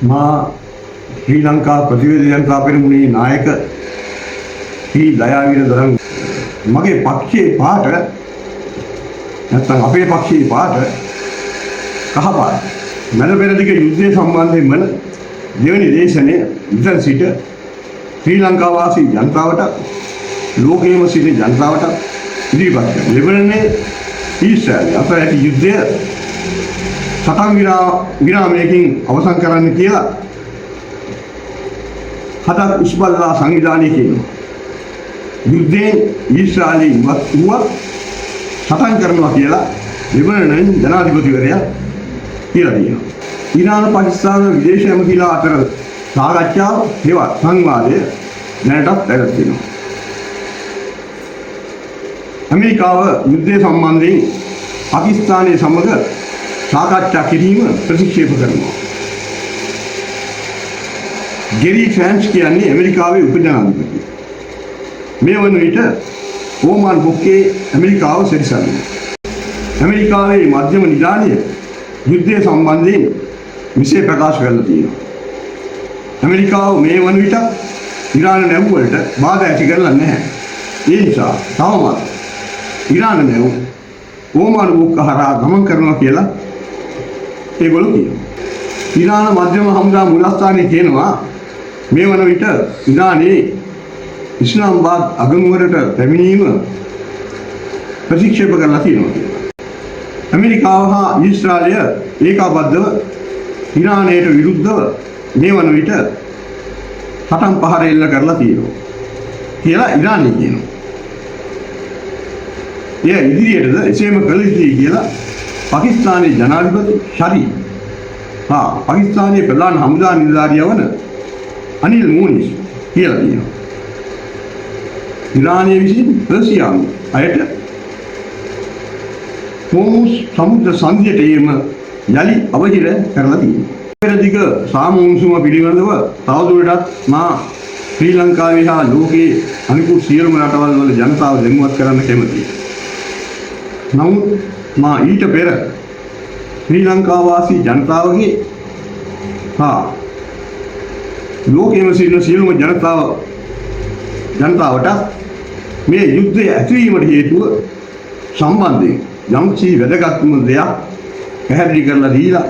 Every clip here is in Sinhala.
ශ්‍රී ලංකා ප්‍රතිවේද ජනතා පෙරමුණේ නායක ශ්‍රී දයාවීර දරන් මගේ පක්ෂයේ පාට නැත්නම් අපේ පක්ෂයේ පාට කහ පාට මැද පෙරදිග යුද්ධය සම්බන්ධයෙන් වන දෙවැනි දේශනය ඉතින් සිට ශ්‍රී ලංකා වාසී ජනතාවට ලෝකයේම සිටින ජනතාවට ඉදිරිපත් කරන ලෙබනනේ ඊශ්‍රායල් අතර ඇති යුද්ධය සටන් විරාමයකින් අවසන් කරන්න කියලා හදත් ඉස්බල්ලා සංවිධානය කියනවා. යුද්ධයෙන් ඊශ්‍රායලය ඉවත් වුණා සටන් කරනවා කියලා ලෙබනන් ජනාධිපතිවරයා කියලා තියෙනවා. ඊරාන පාකිස්තාන විදේශ ඇමතිලා අතර සාකච්ඡාව හෙවත් සංවාදය දැනටත් පැවැත්වෙනවා. ඇමරිකාව යුද්ධය සම්බන්ධයෙන් පාකිස්තානයේ සමග සාකච්ඡා කිරීම ප්‍රතික්ෂේප කරනවා. ගෙරි ෆ්‍රැන්ච් කියන්නේ ඇමරිකාවේ උපජනාධිපති. මේ වන විට ඕමන් බොක්කේ ඇමරිකාව සැරිසරනවා. ඇමරිකාවේ මධ්‍යම නිලධාරිය යුද්ධය සම්බන්ධයෙන් විශේෂ ප්‍රකාශ කරලා තියෙනවා. ඇමරිකාව මේ වන විට ඉරාන නැව් වලට බාධා ඇති කරලා නැහැ. ඒ නිසා තවමත් ඉරාන නැව් ඕමන් බොක්ක හරහා ගමන් කරනවා කියලා ඒගොල්ලෝ කියනවා. ඉරාන මධ්‍යම හමුදා මුලස්ථානයේ කියනවා මේ වන විට ඉරානයේ ඉස්ලාමාබාද් අගනුවරට පැමිණීම ප්‍රතික්ෂේප කරලා තියෙනවා කියලා. ඇමරිකාව හා ඊශ්‍රායලය ඒකාබද්ධව ඉරානයට විරුද්ධව මේ වන විට සටන් පහර එල්ල කරලා තියෙනවා කියලා ඉරානය කියනවා. එය ඉදිරියටද එසේම කළ යුතුයි කියලා පාකිස්තානයේ ජනාධිපති ශරීෆ් පාකිස්තානයේ ප්‍රධාන හමුදා නිලධාරියා වන අනිල් මූනිස් කියලා කියනවා. ඉරානය විසින් පර්සියානු අයට හෝමුස් සමුද්‍ර සංධියට ඒම යලි අවහිර කරලා තියෙනවා. පෙරදිග සාමෝන්සුම පිළිබඳව තවදුරටත් ශ්‍රී ලංකාවේ හා ලෝකයේ අනිකුත් සියලුම රටවල් වල ජනතාව දැනුවත් කරන්න කැමතියි. නමුත් ඊට පෙර ශ්‍රී ලංකා වාසී ජනතාවගේ ලෝකයේම සිටින සියලුම ජනතාවට මේ යුද්ධය ඇතිවීමට හේතුව සම්බන්ධයෙන් යම්කිසි වැදගත්ම දෙයක් පැහැදිලි කරලා දීලා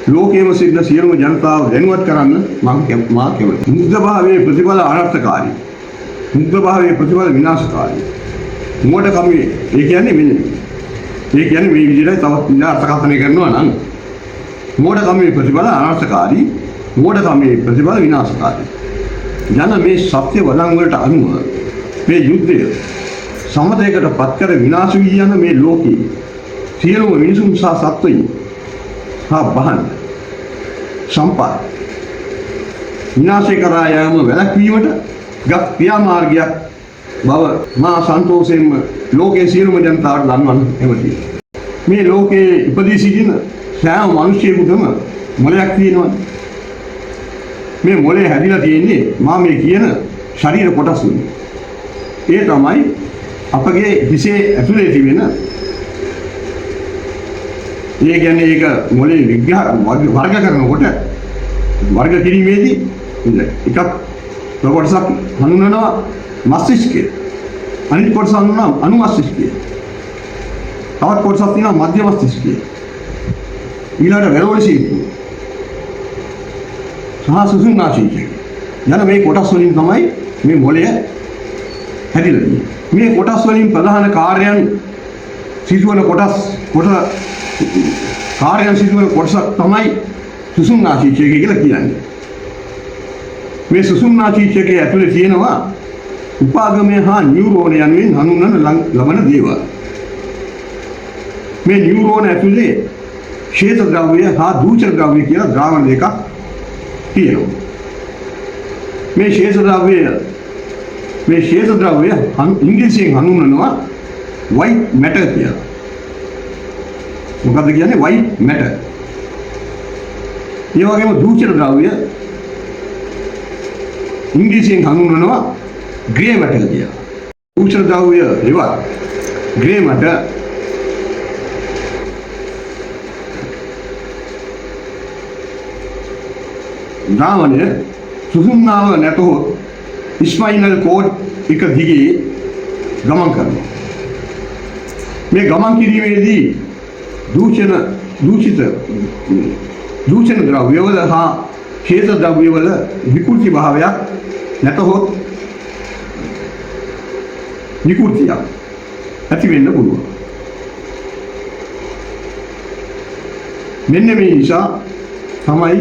ලෝකයේම සිටින සියලුම ජනතාව දැනුවත් කරන්න මා කැමතියි. මුග්ධ භාවයේ ප්‍රතිඵල අනර්ථකාරී. මුග්ධ භාවයේ ප්‍රතිඵල විනාශකාරී. මොඩකමේ ඒ කියන්නේ මේ විදිහට තවත් අර්ථකථනය කරනවා නම් මොඩකමේ ප්‍රතිඵල අනර්ථකාරී. මොඩකමේ ප්‍රතිඵල විනාශකාරී. යන මේ සත්‍ය වදන් වලට අනුව මේ යුද්ධය සමතයකට පත් කර විනාශ වී යන මේ ලෝකයේ සියලුම මිනිසුන් සහ සත්වයින් බහන් සම්පත් විනාශය කරා යාම වැළැක්වීමට ගත් ක්‍රියාමාර්ගයක් බව මා සන්තෝෂයෙන්ම ලෝකයේ සියලුම ජනතාවට දන්වන්න කැමතියි. මේ ලෝකයේ ඉපදී සිටින සෑම මිනිසෙකුටම මොලයක් තියෙනවා. මේ මොලේ හැදිලා තියෙන්නේ මේ කියන ශරීර කොටස් වලින්. ඒ තමයි අපගේ හිසේ ඇතුලේ තිබෙන ඒ කියන්නේ ඒක මොලේ විග්‍රහ වර්ග කරනකොට වර්ග කිරීමේදී එකක් කොටසක් හඳුන්වනවා මස්තිෂ්කය. අනිත් කොටස හඳුන්වනවා අනුමස්තිෂ්කය. තවත් කොටසක් තියෙනවා මධ්‍ය මස්තිෂ්කය. ඊළඟට වැරෝලි සීප්පු. සහ සුසුම්නාශීකය. යන මේ කොටස් වලින් තමයි මේ මොලය හැදිලා තියෙන්නේ. මේ කොටස් වලින් ප්‍රධාන කාර්යයන් සිදුවන කොටසක් තමයි සුසුම්නාශීකය කියලා කියන්නේ. මේ සුසුම්නාශීකයේ ඇතුලේ තියෙනවා උපාගමය හා නියුරෝන යනුවෙන් හඳුන්වන ලබන දේවල්. මේ නියුරෝන ඇතුලේ ශ්වේත ද්‍රව්‍ය හා දූෂක ද්‍රව්‍ය කියලා ද්‍රාවණ දෙකක් තියෙනවා. මේ ශ්වේත ද්‍රව්‍ය ඉංග්‍රීසියෙන් හඳුන්වනවා white matter කියලා. මොකද්ද කියන්නේ white matter? ඒ වගේම දූෂක ද්‍රව්‍ය ඉංග්‍රීසියෙන් හඳුන්වනවා grey matter කියලා. දූෂක ද්‍රව්‍ය ඒවා grey matter ද්‍රාවණය සුසුම්නාව නැතහොත් ස්පයිනල් කෝඩ් එක දිගේ ගමන් කරනවා. මේ ගමන් කිරීමේදී දූෂණ ද්‍රව්‍යවල හා ඡේද ද්‍රව්‍යවල විකෘති භාවයක් නැතහොත් විකෘතියක් ඇති වෙන්න පුළුවන්. මෙන්න මේ නිසා තමයි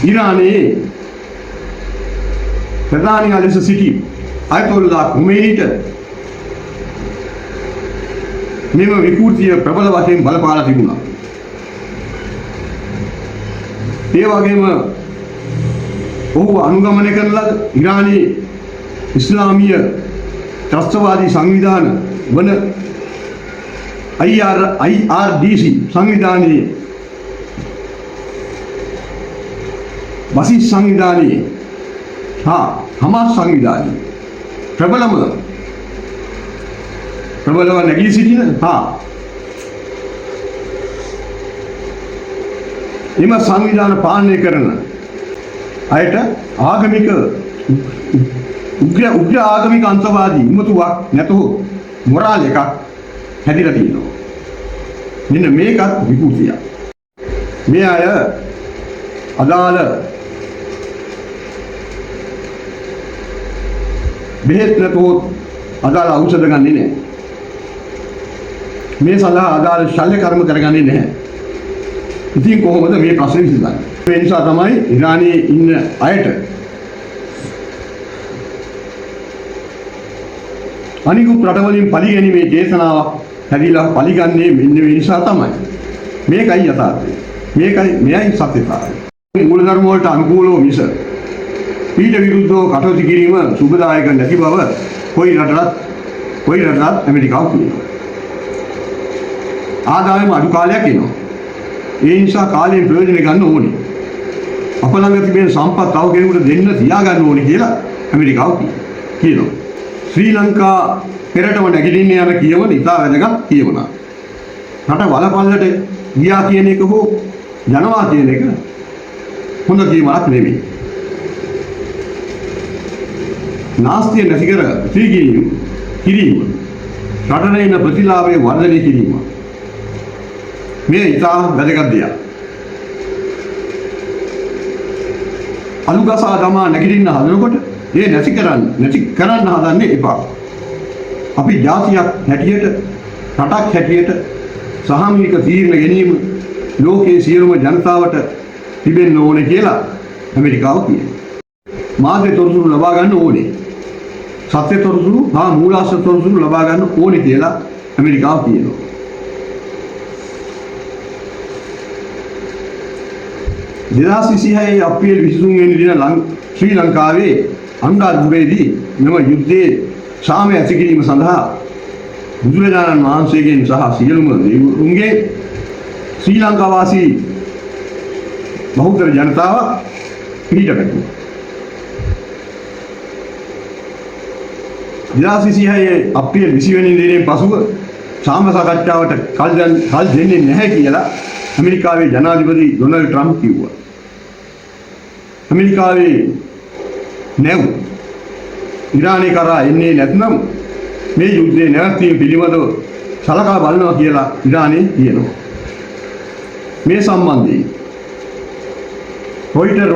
ඉරානයේ ප්‍රධානී ලෙස සිටි අයතොල්ලා ඛොමේනිට මෙම විකෘතිය ප්‍රබල වශයෙන් බලපාලා තිබුණා. ඒ වගේම ඔහු අනුගමනය කරන ලද ඉරානයේ ඉස්ලාමීය ත්‍රස්තවාදී සංවිධාන වන IRDC සංවිධානයේ බසිස් සංවිධානයේ හා හමාස් සංවිධානයේ ප්‍රබලව නැගී සිටින හා එම සංවිධාන පාලනය කරන අයට ආගමික උග්‍ර ආගමික අන්තවාදී උමතුවක් නැතහොත් මොරාල් එකක් හැදිලා තියෙනවා. මෙන්න මේකත් විකෘතියක්. මේ අය අදාළ බෙහෙත් නැතහොත් අදාළ ඖෂධ ගන්නේ නැහැ. මේ සඳහා අදාළ ශල්‍ය කර්ම කරගන්නේ නැහැ. ඉතින් කොහොමද මේ ප්‍රශ්නේ විසඳන්නේ? ඒ නිසා තමයි ඉරානයේ ඉන්න අයට අනිකුත් රටවලින් පරිගැනීමේ දේශනාවක් හැදිලා පරිගන්නේ මෙන්න මේ නිසා තමයි. මේකයි යථාර්ථය. මෙයයි සත්‍යතාවය. මේ මූලධර්ම වලට අනුකූලව මිස ඊට විරුද්ධව කටයුතු කිරීම සුබදායක නැති බව කොයි රටත් ඇමරිකාව කියනවා. ආදායම අඩු කාලයක් එනවා. ඒ නිසා කාලයෙන් ප්‍රයෝජන ගන්න ඕනේ. අප ළඟ තිබෙන සම්පත් තව කෙනෙකුට දෙන්න තියාගන්න ඕනේ කියලා ඇමරිකාව කියනවා. ශ්‍රී ලංකා පෙරටම නැගිටින්න යන කියවන ඉතා වැදගත් කියවනක්. රට වලපල්ලට ගියා කියන එක හෝ යනවා කියන එක හොඳ කියමනක් නෙමෙයි. නාස්තිය නැති කර කිරීම රටට එන ප්‍රතිලාභය වර්ධනය කිරීම මේ ඉතා වැදගත් දෙයක්. අලුගසා දමා නැගිටින්න හදනකොට ඒ නැති කරන්න හදන්නේ එපා. අපි ජාතියක් හැටියට රටක් හැටියට සාමූහික තීරණ ගැනීම ලෝකයේ සියලුම ජනතාවට තිබෙන්න ඕනේ කියලා ඇමරිකාව කියනවා. මාධ්‍ය තොරතුරු ලබා ගන්න ඕනේ. සත්‍ය තොරතුරු හා මූලාශ්‍ර තොරතුරු ලබා ගන්න ඕනේ කියලා ඇමරිකාව කියනවා. 2026 අප්‍රේල් 23 වෙනි දින ශ්‍රී ලංකාවේ අනුරාධපුරයේදී මෙම යුද්ධයේ සාමය ඇති කිරීම සඳහා බුදුරජාණන් වහන්සේගෙන් සහ සියලුම දෙවිවරුන්ගේ ශ්‍රී ලංකා වාසී බහුතර ජනතාව පිහිට පැතුවා. 2026 අප්‍රේල් 20 වෙනි දිනයෙන් පසුව සාම සාකච්ඡාවට කල් දෙන්නේ නැහැ කියලා ඇමරිකාවේ ජනාධිපති ඩොනල්ඩ් ට්‍රම්ප් කිව්වා. ඇමරිකාවේ නැව් ඉරානය කරා එන්නේ නැත්නම් මේ යුද්ධය නැවැත්වීම පිළිබඳව සලකා බලනවා කියලා ඉරානය කියනවා. මේ සම්බන්ධයෙන් රොයිටර්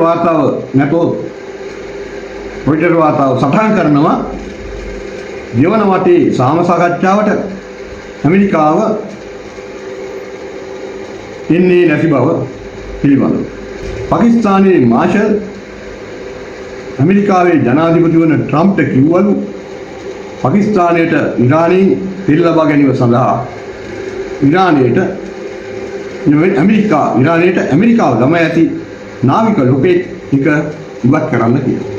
වාර්තාව සටහන් කරනවා දෙවන වටේ සාම සාකච්ඡාවට ඇමරිකාව එන්නේ නැති බව පිළිබඳව. පාකිස්තානයේ මාෂල් ඇමරිකාවේ ජනාධිපති වන ට්‍රම්ප්ට කිව්වලු පාකිස්තානයට ඉරානයෙන් තෙල් ලබා ගැනීම සඳහා ඉරානයට ඇමරිකාව ගම ඇති නාවික ලොකෙට් එක ඉවත් කරන්න කියලා.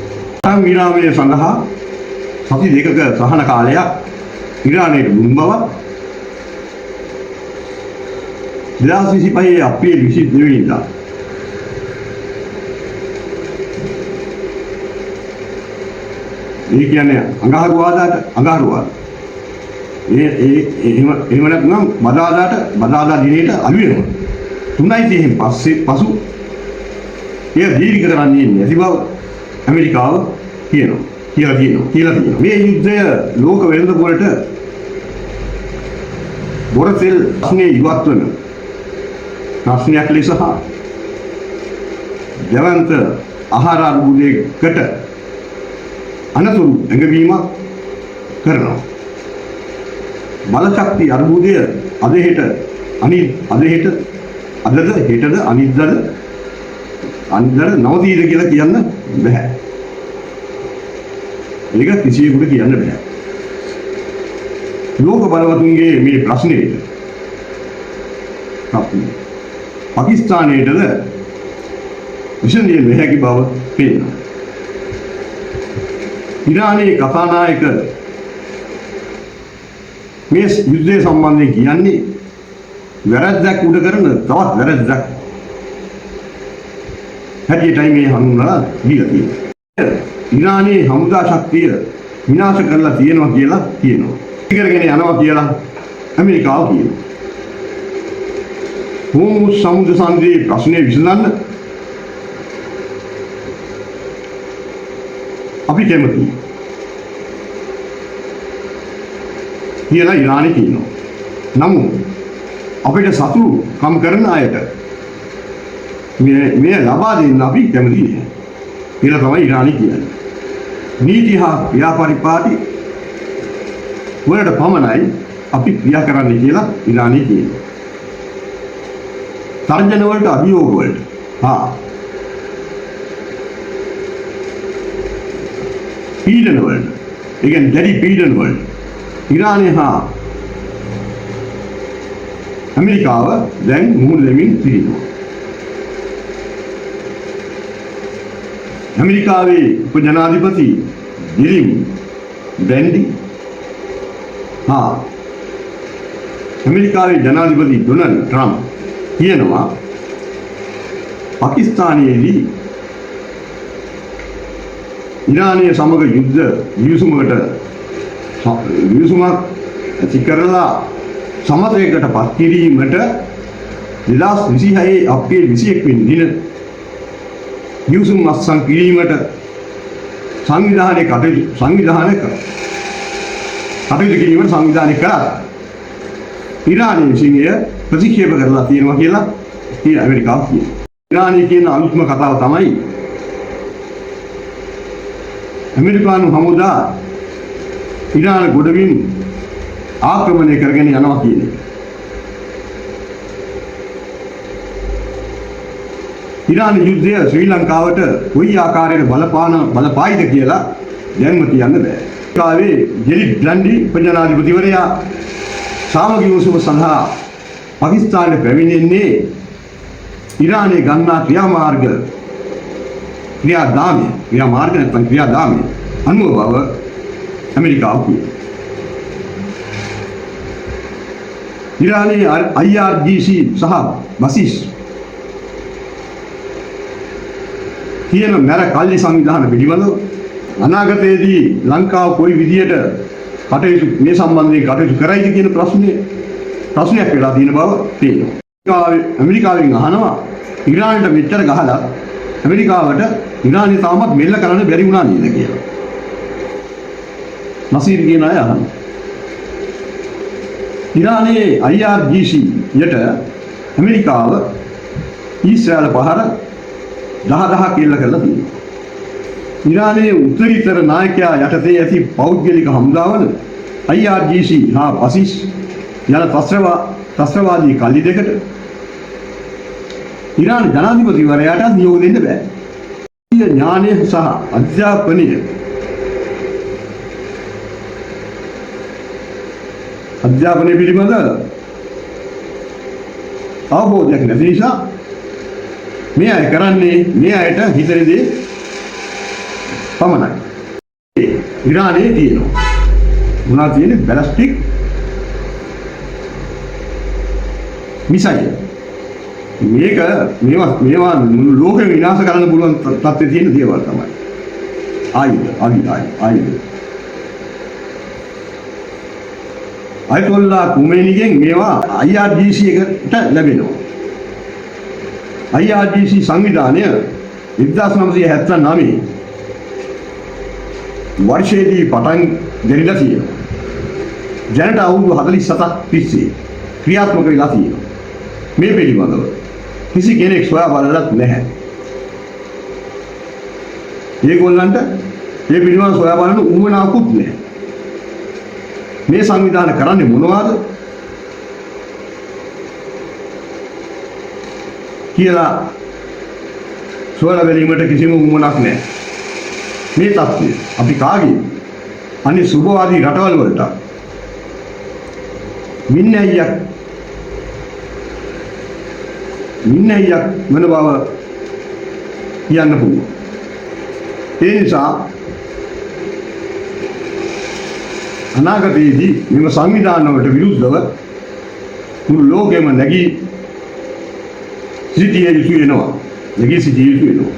සම් විරාමය සඳහා සති දෙකක සහන කාලයක් ඉරානයට දුන් බව 2025 අප්‍රේල් 22 වෙනිදා ඒ කියන්නේ අඟහරුවාදාට එහෙම නැත්නම් බදාදා දිනේට අලු වෙනවා. 3:30 පසු ඒ දීර්ඝ කරන්නේ නැති බව ඇමරිකාව කියනවා. කියලා තියෙනවා. මේ යුද්ධය ලෝක වෙළඳ පොළට බොරතෙල් ප්‍රශ්නේ ඉවත් වන ප්‍රශ්නයක් ලෙස හා ජවන්ත ආහාර අර්බුදයකට අනතුරු ඇඟවීමක් කරනවා. බලශක්ති අර්බුදය අද හෙටද අනිද්දාද නවතීද කියලා කියන්න බෑ. ඒක කිසියෙකුට කියන්න බෑ. ලෝක බලවතුන්ගේ මේ ප්‍රශ්නේට පාකිස්තානයේද විසඳිය නොහැකි බව පේනවා. ඉරානයේ කතානායක මේ යුද්ධය සම්බන්ධයෙන් කියන්නේ වැරැද්දක් උඩ කරන තවත් වැරැද්දක් හැටියටයි මේ හඳුන්වලා දීලා තියෙන්නේ. ඉරානයේ හමුදා ශක්තිය විනාශ කරලා තියෙනවා කියලා කියනවා. ඉකරගෙන යනවා කියලා ඇමරිකාව කියනවා. හෝමුස් සමුද්‍ර සංධියේ ප්‍රශ්නේ විසඳන්න අපි කැමතියි කියලා ඉරානය කියනවා. නමුත් අපිට සතුරුකම් කරන අයට මේ ලබා දෙන්න අපි කැමති නෑ කියලා තමයි ඉරානය කියන්නේ. නීති හා ව්‍යාපාරිපාටි වලට පමණයි අපි ක්‍රියා කරන්නේ කියලා ඉරානය කියනවා. තර්ජන වලට අභියෝග වලට පීඩන වලට ඒ කියන්නේ දැඩි පීඩන වලට ඉරානය හා ඇමරිකාව දැන් මුහුණ දෙමින් සිටිනවා. ඇමරිකාවේ උපජනාධිපති ජිලිම් බෙන්ඩි හා ඇමරිකාවේ ජනාධිපති ඩොනල්ඩ් ට්‍රම්ප් කියනවා පාකිස්තානයේදී ඉරානය සමග යුද්ධ විසඳුමකට ඇති කරලා සමතයකට පත් කිරීමට 2026 අප්‍රේල් 21 වෙනි දින විසඳුම් අත්සන් කිරීමට සංවිධානය කිරීමට සංවිධානය කරා. ඉරානය විසින් එය ප්‍රතික්ෂේප කරලා තියෙනවා කියලා ඇමරිකාව කියනවා. ඉරානය කියන අලුත්ම කතාව තමයි ඇමරිකානු හමුදා ඉරාන ගොඩවින් ආක්‍රමණය කරගෙන යනවා කියන එක. ඉරාන යුද්ධය ශ්‍රී ලංකාවට කොයි ආකාරයකට බලපායිද කියලා දැන්ම කියන්න බෑ. කාවේ ජෙලිඩ් ග්ලන්ඩි උපජනාධිපතිවරයා සාමගික විසඳුම සඳහා පාකිස්තානයේ පැමිණෙන්නේ ඉරානයේ ගන්නා ක්‍රියාදාමය අනුව බව ඇමරිකාව කියනවා. ඉරානයේ IRGC සහ බසිස් කියන මර කල්ලි සංවිධාන පිළිබඳව අනාගතයේදී ලංකාව කොයි විදියට කටයුතු මේ සම්බන්ධයෙන් කටයුතු කරයිද කියන ප්‍රශ්නයක් වෙලා තියෙන බව පේනවා. ඇමරිකාවෙන් අහනවා ඉරානයට මෙච්චර ගහලා ඇමරිකාවට ඉරානය තාමත් මෙල්ල කරන්න බැරි වුණා නේද කියලා. නසීර් කියන අය අහනවා. ඉරානයේ IRGC යට ඇමරිකාව ඊශ්‍රායල පහර 10,000ක් එල්ල කරලා තියෙනවා. ඉරානයේ උත්තරීතර නායකයා යටතේ ඇති පෞද්ගලික හමුදාවල IRGC හා බසිස් යන ත්‍රස්තවාදී කල්ලි දෙකට ඉරාන ජනාධිපතිවරයාට නියෝග දෙන්න බෑ. ඥානය සහ අධ්‍යාපනය පිළිබඳ අවබෝධයක් නැති නිසා මේ අය කරන්නේ මේ අයට හිතන දේ පමණයි. ඉරානයේ තියෙනවා. මොනවද තියෙන්නේ? Ballistic missile. මේවා ලෝකෙ විනාශ කරන්න පුළුවන් තත්ත්වයේ තියෙන දේවල් තමයි. ආයුධ. අයතොල්ලා කුමේනිගෙන් මේවා IRGC එකට ලැබෙනවා. IRGC සංවිධානය 1979 වර්ෂයේදී පටන් ගෙනිලා තියෙනවා. දැනට අවුරුදු 47ක් තිස්සේ ක්‍රියාත්මක වෙලා තියෙනවා. මේ පිළිබඳව කිසි කෙනෙක් සොයා බලලත් නැහැ. ඒගොල්ලන්ට මේ පිළිබඳව සොයා බලන්න උවමනාවකුත් නැහැ. මේ සංවිධානය කරන්නේ මොනවද කියලා සොයලා බැලීමට කිසිම උවමනක් නැහැ. මේ තත්ත්වය අපි කාගේ අනේ සුභවාදී රටවල් වලට මින්නයියක් වෙන බව කියන්න පුළුවන්. ඒ නිසා අනාගතයේදී මෙම සංවිධාන වලට විරුද්ධව මුළු ලෝකෙම නැගී සිටිය යුතු වෙනවා.